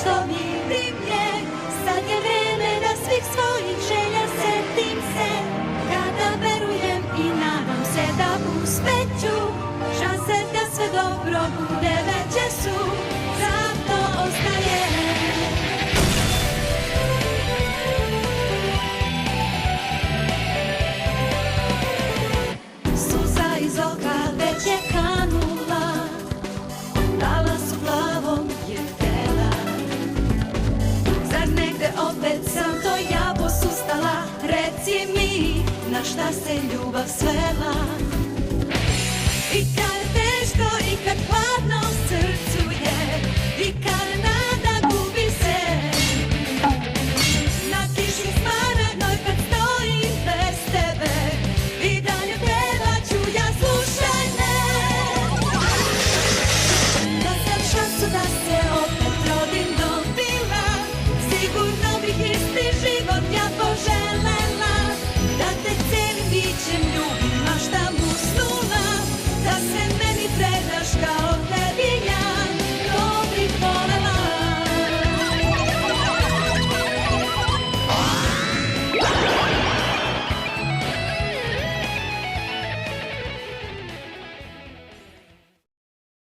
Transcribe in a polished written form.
što vidim je, sad je vreme da svih svojih želja setim se. Kada verujem i nadam se da uspeću, šanse da sve dobro bude veće su, zato ostajem. Suza iz oka već je kanula, dala su glavom je htela. Zar negde opet sam to ja posustala? Reci mi, na šta se ljubav svela?